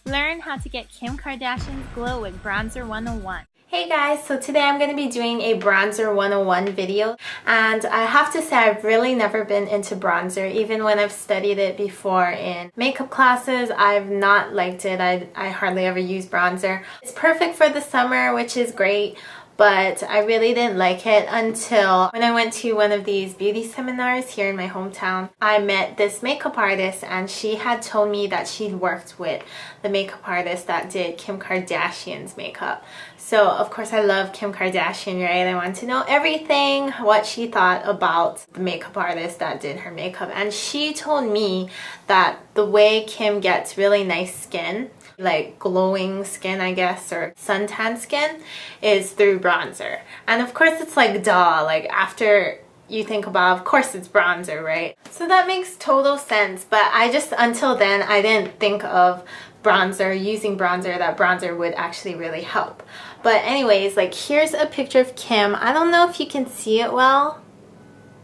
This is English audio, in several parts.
Learn how to get Kim Kardashian's glow with Bronzer 101. Hey guys, so today I'm going to be doing a Bronzer 101 video, and I have to say I've really never been into bronzer. Even when I've studied it before in makeup classes, I've not liked it. I hardly ever use bronzer. It's perfect for the summer, which is great, but I really didn't like it until when I went to one of these beauty seminars here in my hometown. I met this makeup artist, and she had told me that she'd worked with the makeup artist that did Kim Kardashian's makeup. So of course I love Kim Kardashian, right? I want to know everything, what she thought about the makeup artist that did her makeup. And she told me that the way Kim gets really nice skin, like glowing skin I guess, or suntan skin, is through bronzer. And of course it's like duh, like after you think about, of course it's bronzer, right? So that makes total sense, but I just, until then, I didn't think of using bronzer, that bronzer would actually really help. But anyways, like here's a picture of Kim. I don't know if you can see it well,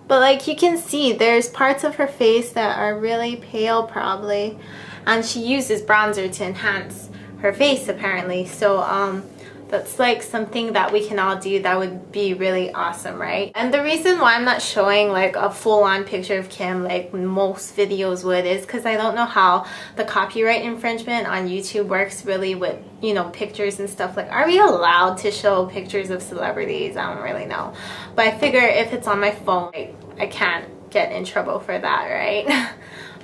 but like you can see there's parts of her face that are really pale probably, and she uses bronzer to enhance her face apparently. So that's like something that we can all do that would be really awesome, right? And the reason why I'm not showing like a full-on picture of Kim like most videos would is because I don't know how the copyright infringement on YouTube works really with, you know, pictures and stuff. Like, are we allowed to show pictures of celebrities? I don't really know, but I figure if it's on my phone, like, I can't get in trouble for that, right?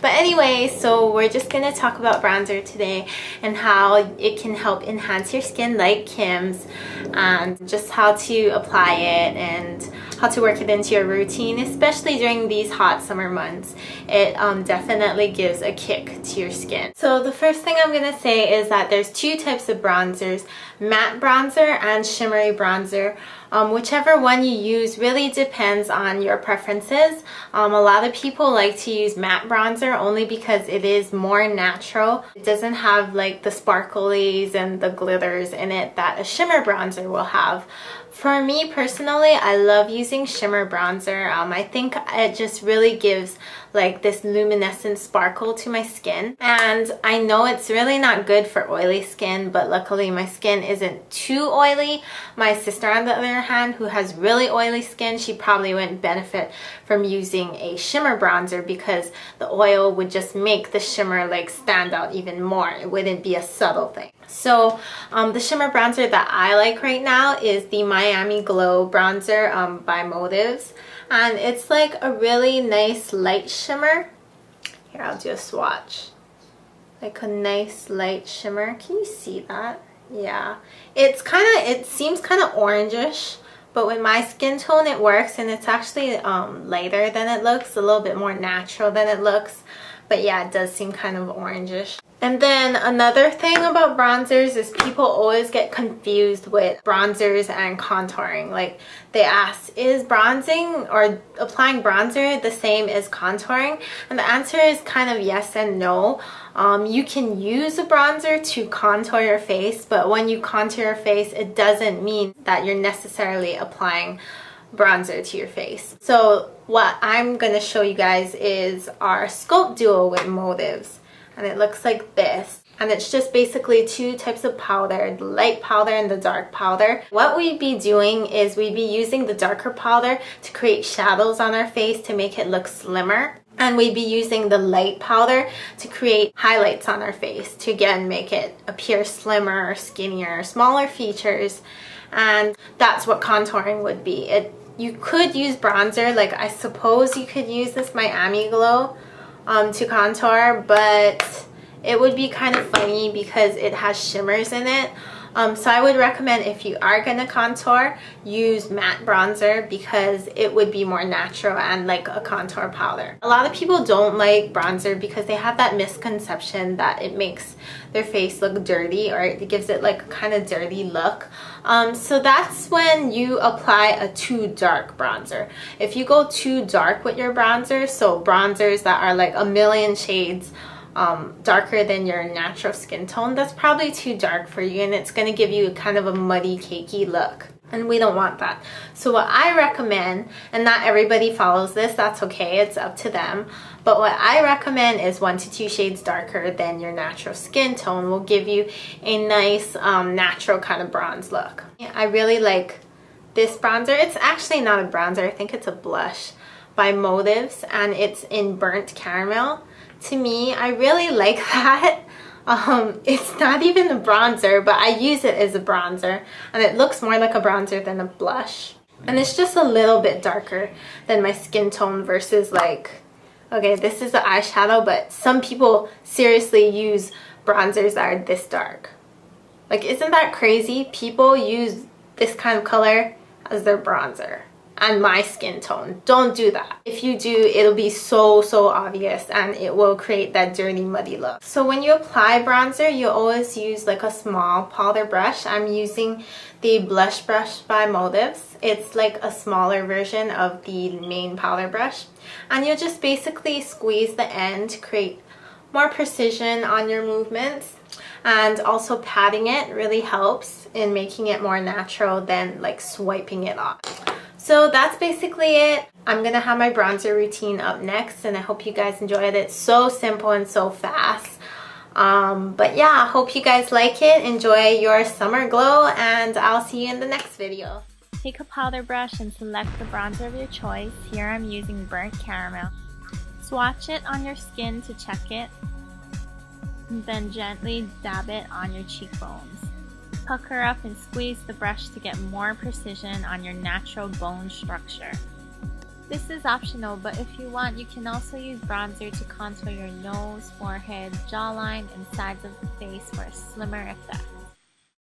But anyway, so we're just going to talk about bronzer today and how it can help enhance your skin like Kim's, and just how to apply it and how to work it into your routine, especially during these hot summer months. It definitely gives a kick to your skin. So the first thing I'm going to say is that there's two types of bronzers, matte bronzer and shimmery bronzer. Whichever one you use really depends on your preferences. A lot of people like to use matte bronzer only because it is more natural. It doesn't have like the sparklies and the glitters in it that a shimmer bronzer will have. For me personally, I love using shimmer bronzer. I think it just really gives like this luminescent sparkle to my skin. And I know it's really not good for oily skin, but luckily my skin isn't too oily. My sister, on the other hand, who has really oily skin, she probably wouldn't benefit from using a shimmer bronzer because the oil would just make the shimmer like stand out even more. It wouldn't be a subtle thing. So the shimmer bronzer that I like right now is the Miami Glow bronzer by Motives, and it's like a really nice light shimmer. Here, I'll do a swatch. Like a nice light shimmer. Can you see that? Yeah, it seems kind of orangish, but with my skin tone it works, and it's actually lighter than it looks, a little bit more natural than it looks. But yeah, it does seem kind of orangish. And then another thing about bronzers is people always get confused with bronzers and contouring. Like they ask, is bronzing or applying bronzer the same as contouring? And the answer is kind of yes and no. You can use a bronzer to contour your face, but when you contour your face, it doesn't mean that you're necessarily applying bronzer to your face. So what I'm going to show you guys is our Scuplt Duo with Motives. And it looks like this, and it's just basically two types of powder, the light powder and the dark powder. What we'd be doing is we'd be using the darker powder to create shadows on our face to make it look slimmer, and we'd be using the light powder to create highlights on our face to again make it appear slimmer, skinnier, smaller features. And that's what contouring would be. You could use bronzer, like I suppose you could use this Miami Glow to contour, but it would be kind of funny because it has shimmers in it. So I would recommend, if you are gonna contour, use matte bronzer because it would be more natural and like a contour powder. A lot of people don't like bronzer because they have that misconception that it makes their face look dirty, or it gives it like a kind of dirty look. So that's when you apply a too dark bronzer. If you go too dark with your bronzer, so bronzers that are like a million shades darker than your natural skin tone, that's probably too dark for you, and it's going to give you kind of a muddy, cakey look. and we don't want that. So what I recommend, and not everybody follows this, that's okay, it's up to them, but what I recommend is 1 to 2 shades darker than your natural skin tone will give you a nice natural kind of bronze look. I really like this bronzer. It's actually not a bronzer, I think it's a blush by Motives, and it's in burnt caramel. To me, I really like that. It's not even a bronzer, but I use it as a bronzer, and it looks more like a bronzer than a blush. And it's just a little bit darker than my skin tone versus like, okay, this is the eyeshadow, but some people seriously use bronzers that are this dark. Like, isn't that crazy? People use this kind of color as their bronzer. And my skin tone. Don't do that. If you do, it'll be so obvious and it will create that dirty, muddy look. So when you apply bronzer, you always use like a small powder brush. I'm using the blush brush by Motives. It's like a smaller version of the main powder brush. And you'll just basically squeeze the end to create more precision on your movements. And also patting it really helps in making it more natural than like swiping it off. So that's basically it. I'm gonna have my bronzer routine up next, and I hope you guys enjoyed it. So simple and so fast. But yeah, I hope you guys like it. Enjoy your summer glow, and I'll see you in the next video. Take a powder brush and select the bronzer of your choice. Here I'm using burnt caramel. Swatch it on your skin to check it, and then gently dab it on your cheekbones. Pucker up and squeeze the brush to get more precision on your natural bone structure. This is optional, but if you want, you can also use bronzer to contour your nose, forehead, jawline, and sides of the face for a slimmer effect.